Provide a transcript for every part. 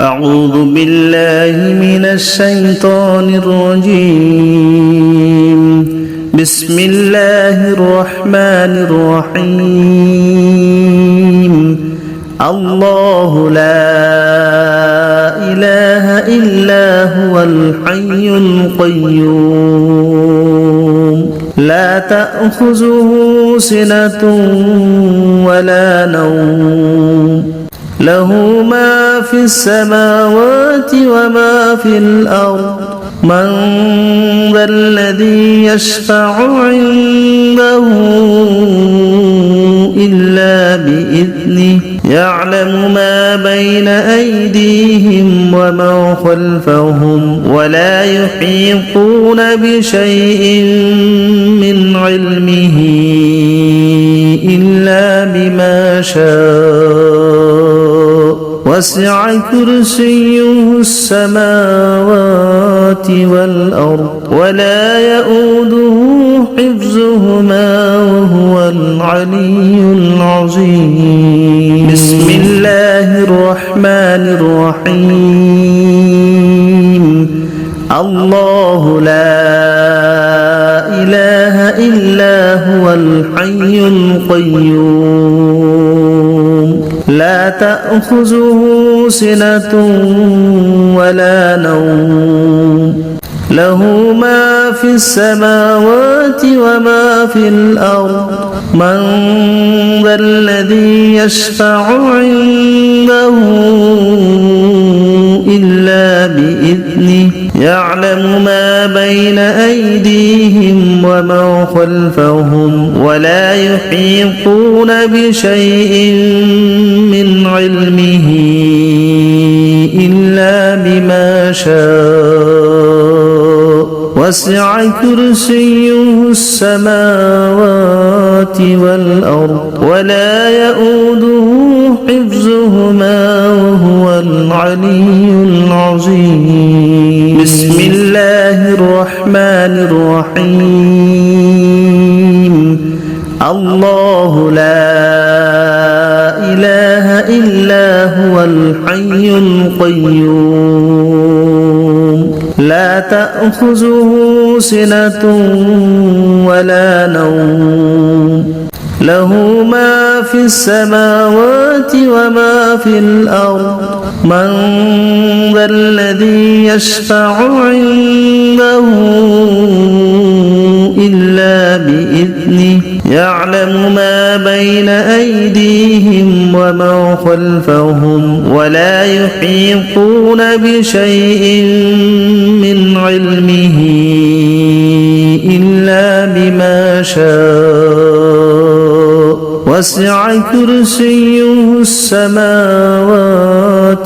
أعوذ بالله من الشيطان الرجيم بسم الله الرحمن الرحيم الله لا إله إلا هو الحي القيوم لا تأخذه سنة ولا نوم له ما في السماوات وما في الأرض من ذا الذي يشفع عنده إلا بإذنه يعلم ما بين أيديهم وما خلفهم ولا يحيطون بشيء من علمه إلا بما شاء وسع كرسيه السماوات والأرض ولا يؤوده حفظهما وهو العلي العظيم بسم الله الرحمن الرحيم الله لا إله إلا هو الحي القيوم لا تأخذه سنة ولا نوم له ما في السماوات وما في الأرض من ذا الذي يشفع عنده إلا بإذنه يعلم ما بين أيديهم وما خلفهم ولا يحيطون بشيء من علمه إلا بما شاء وسع كرسيه السماوات والأرض ولا يؤوده حفظهما وهو العلي العظيم بسم الله الرحمن الرحيم الله لا إله إلا هو الحي القيوم لا تأخذه سنة ولا نوم له ما في السماوات وما في الأرض من ذا الذي يشفع عنده إلا بإذنه يعلم ما بين أيديهم وما خلفهم ولا يحيطون بشيء من علمه إلا بما شاء وسع كرسيه السماوات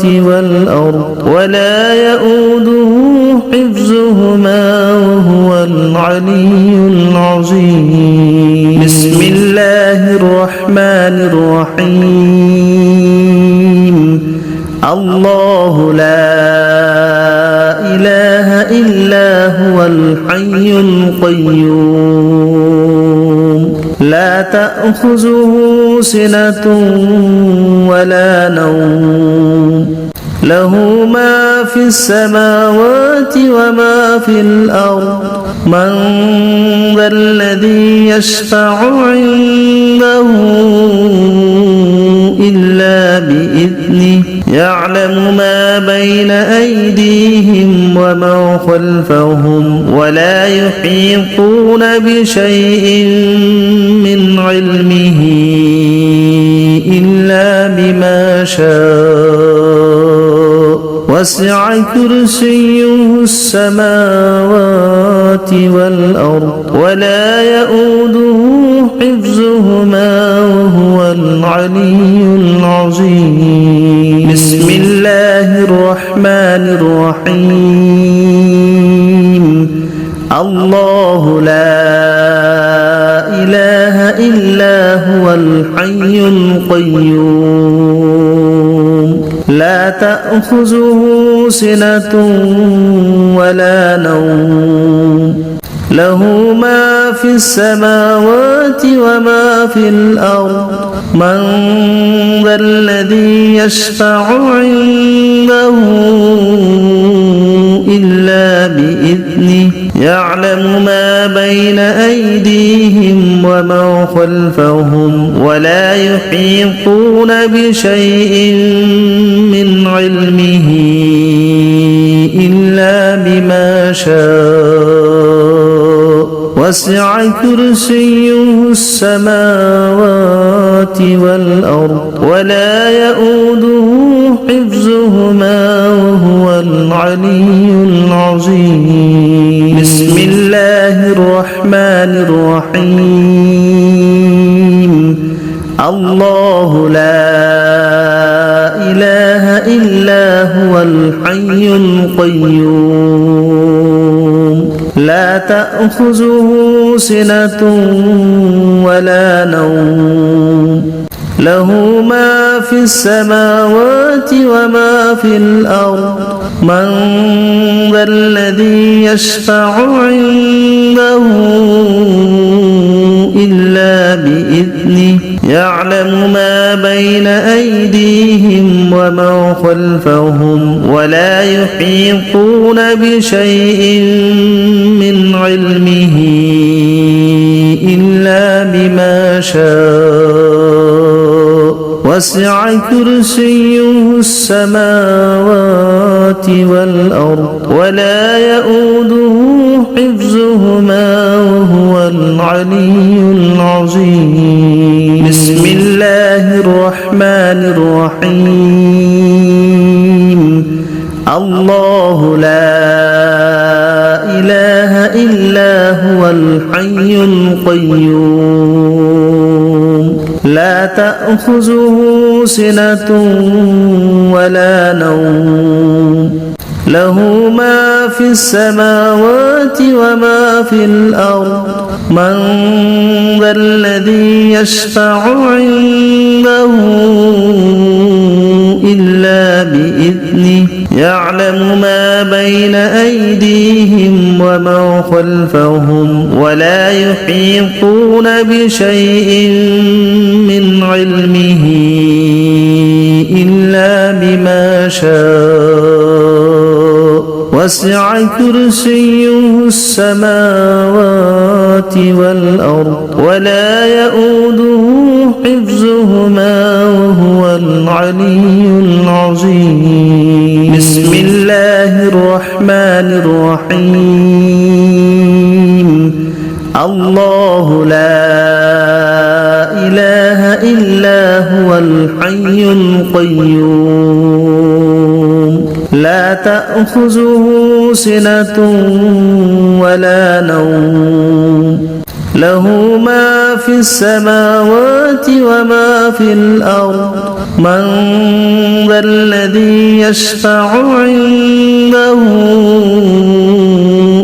والأرض ولا يؤوده حفظهما وهو العلي العظيم بسم الله الرحمن الرحيم الله لا إله إلا هو الحي القيوم لا تأخذه سنة ولا نوم له ما في السماوات وما في الأرض من ذا الذي يشفع عنده إلا بإذنه يعلم ما بين أيديهم وما خلفهم ولا يحيطون بشيء من علمه إلا بما شاء وسع كرسيه السماوات والأرض ولا يؤوده حفظهما وهو العلي العظيم بسم الله الرحمن الرحيم الله لا إله إلا هو الحي القيوم لا تأخذه سنة ولا نوم له ما في السماوات وما في الأرض من ذا الذي يشفع عنده يعلم ما بين أيديهم وما خلفهم ولا يحيطون بشيء من علمه إلا بما شاء وسع كرسيه السماوات والأرض ولا يؤوده حفظهما وهو العلي العظيم بسم الله الرحمن الرحيم الله لا إله إلا هو الحي القيوم لا تأخذه سنة ولا نوم له ما في السماوات وما في الأرض من ذا الذي يشفع عنده إلا بإذنه يعلم ما بين أيديهم وما خلفهم ولا يحيطون بشيء من علمه إلا بما شاء وسع كرسيه السماوات والأرض ولا يؤوده حفظهما وهو العلي العظيم بسم الله الرحمن الرحيم الله لا إله إلا هو الحي القيوم لا تأخذه سنة ولا نوم له ما في السماوات وما في الأرض من ذا الذي يشفع عنده إلا بإذنه يعلم ما بين أيديهم وما خلفهم ولا يحيطون بشيء من علمه إلا بما شاء وسع كرسيه السماوات والأرض ولا يؤوده حفظهما وهو العلي العظيم بسم الله الرحمن الرحيم الله لا إله إلا هو الحي القيوم لا تأخذه سنة ولا نوم له ما في السماوات وما في الأرض من ذا الذي يشفع عنده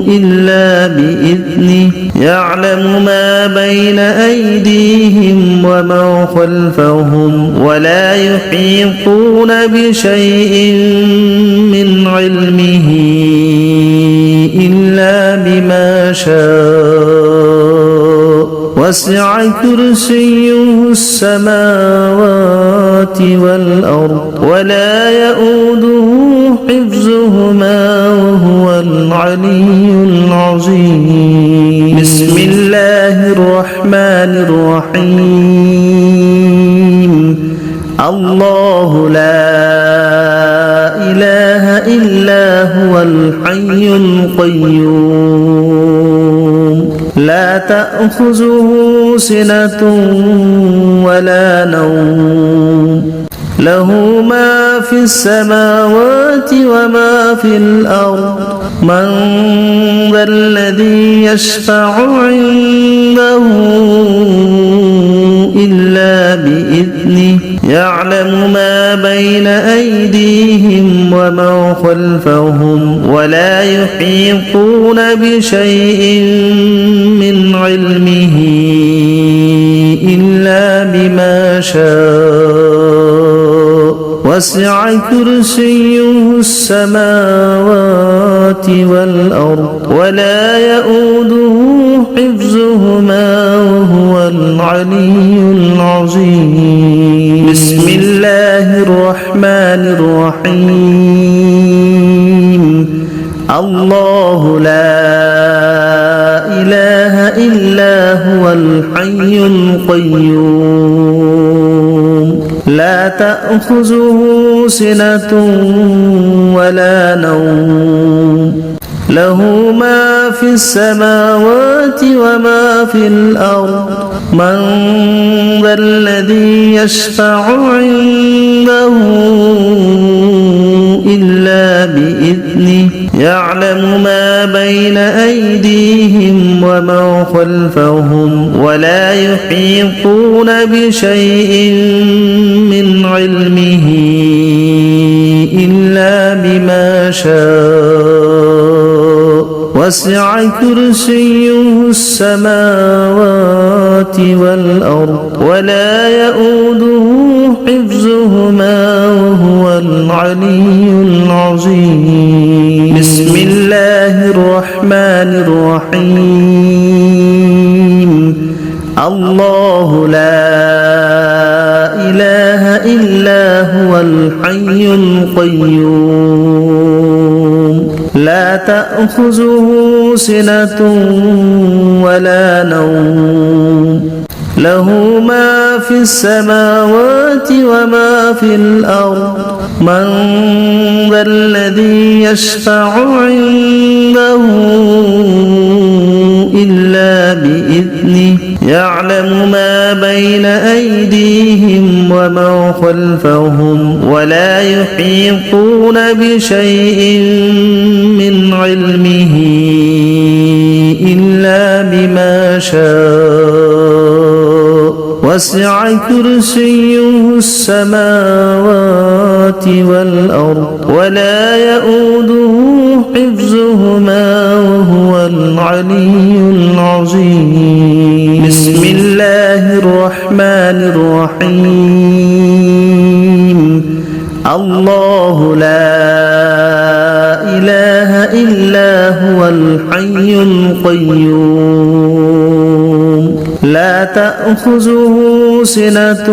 إلا بإذنه يعلم ما بين أيديهم وما خلفهم ولا يحيطون بشيء من علمه إلا بما شاء وسع كرسيه السماوات والأرض ولا يؤوده حفظهما وهو العلي العظيم بسم الله الرحمن الرحيم الله لا إله إلا هو الحي القيوم لا تأخذه سنة ولا نوم له ما في السماوات وما في الأرض من ذا الذي يشفع عنده إلا بإذنه يعلم ما بين أيديهم وما خلفهم ولا يحيطون بشيء من علمه إلا بما شاء وسع كرسيه السماوات والأرض ولا يؤوده حفظهما وهو العلي العظيم بسم الله الرحمن الرحيم الله لا الحي القيوم لا تأخذه سنة ولا نوم له ما في السماوات وما في الأرض من ذا الذي يشفع عنده إلا بإذنه يعلم ما بين أيديهم وما خلفهم ولا يحيطون بشيء من علمه إلا بما شاء وسع كرسيه السماوات والأرض ولا يؤوده حفظهما وهو العلي العظيم بسم الله الرحمن الرحيم الله لا إله إلا هو الحي القيوم لا تأخذه سنة ولا نوم له ما في السماوات وما في الأرض من ذا الذي يشفع عنده إلا بإذنه يعلم ما بين أيديهم وما خلفهم ولا يحيطون بشيء من علمه إلا بما شاء وسع كرسيه السماوات والأرض ولا يؤوده حفظهما وهو العلي العظيم بسم الله الرحمن الرحيم الله لا إله إلا هو الحي القيوم لا تأخذه سنة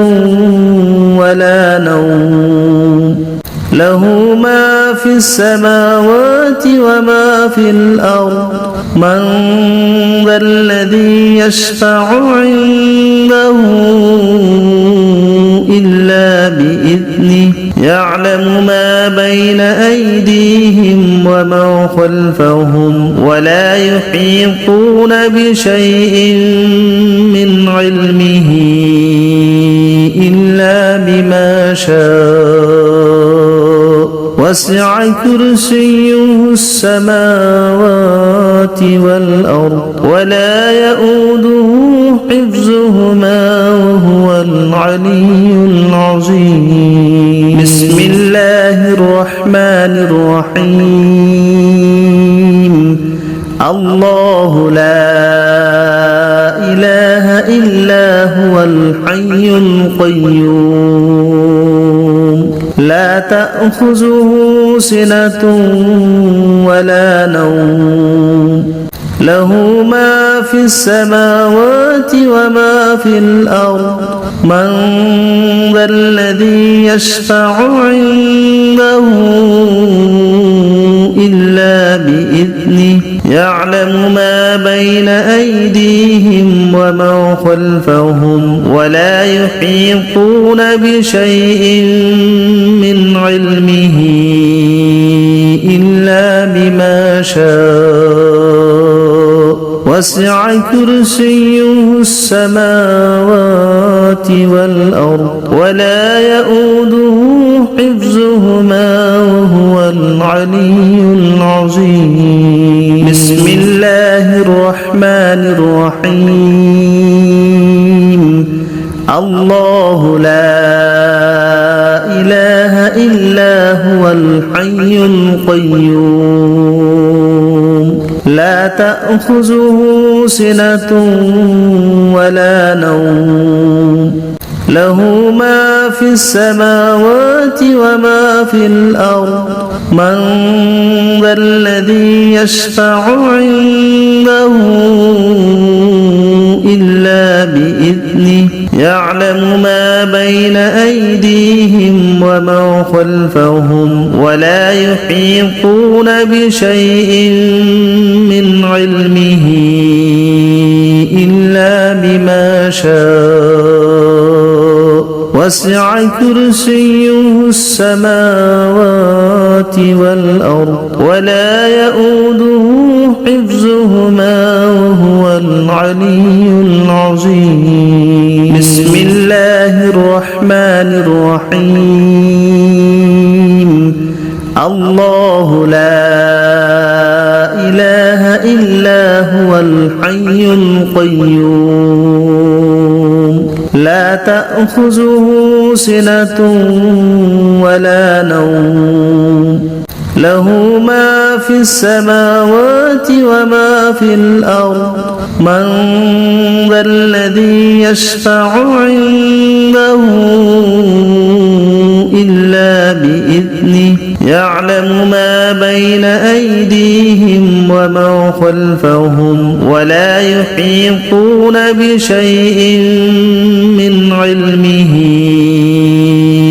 ولا نوم له ما في السماوات وما في الأرض من ذا الذي يشفع عنده إلا بإذنه يعلم ما بين أيديهم وما خلفهم ولا يحيطون بشيء من علمه إلا بما شاء وسع كرسيه السماوات والأرض ولا يؤوده حفظهما وهو العلي العظيم بسم الله الرحمن الرحيم الله لا إله إلا هو الحي القيوم لا تأخذه سنة ولا نوم له ما في السماوات وما في الأرض من ذا الذي يشفع عنده إلا بإذنه يعلم ما بين أيديهم وما خلفهم ولا يحيطون بشيء من علمه إلا بما شاء وسع كرسيه السماوات والأرض ولا يؤوده حفظهما وهو العلي العظيم بسم الله الرحمن الرحيم الله لا إله إلا هو الحي القيوم لا تأخذه سنة ولا نوم له ما في السماوات وما في الأرض من ذا الذي يشفع عنده إلا بإذنه يعلم ما بين أيديهم وما خلفهم ولا يحيطون بشيء من علمه إلا بما شاء وسع كرسيه السماوات والأرض ولا يؤوده حفظهما وهو العلي العظيم بسم الله الرحمن الرحيم الله لا إله إلا هو الحي القيوم لا تأخذه سنة ولا نوم له ما في السماوات وما في الأرض من ذا الذي يشفع عنده إلا بإذنه يعلم ما بين أيديهم وما خلفهم ولا يحيطون بشيء من علمه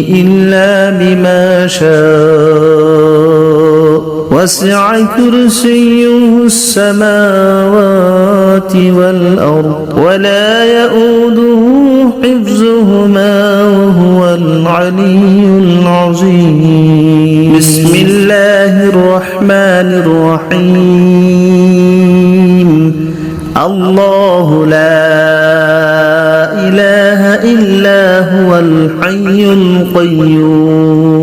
إلا بما شاء وسع كرسيه السماوات والأرض ولا يؤوده حفظهما وهو العلي العظيم بسم الله الرحمن الرحيم الله لا إله إلا هو الحي القيوم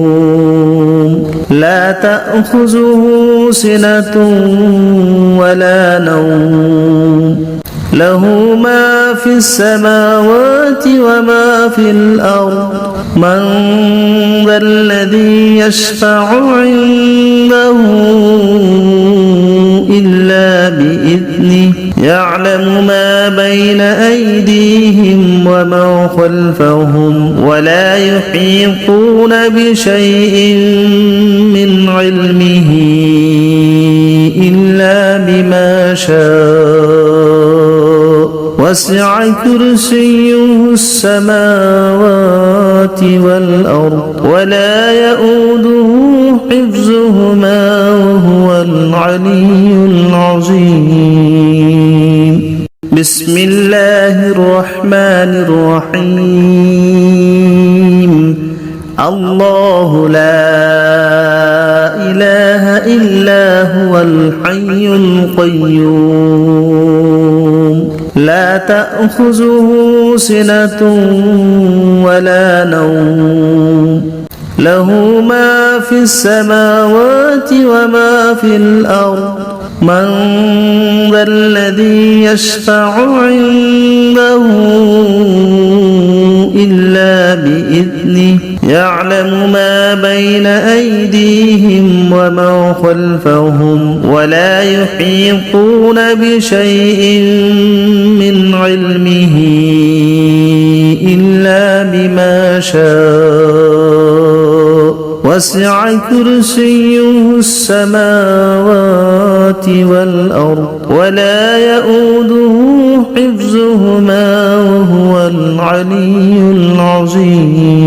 لا تأخذه سنة ولا نوم له ما في السماوات وما في الأرض من ذا الذي يشفع عنده إلا بإذنه يعلم ما بين أيديهم وما خلفهم ولا يحيطون بشيء من علمه إلا بما شاء وسع كرسيه السماوات والأرض ولا يؤوده حفظهما وهو العلي العظيم بسم الله الرحمن الرحيم الله لا إله إلا هو الحي القيوم لا تأخذه سنة ولا نوم له ما في السماوات وما في الأرض من ذا الذي يشفع عنده إلا بإذنه يعلم ما بين أيديهم وما خلفهم ولا يحيطون بشيء من علمه إلا بما شاء وسع كرسيه السماوات والأرض ولا يؤوده حفظهما وهو العلي العظيم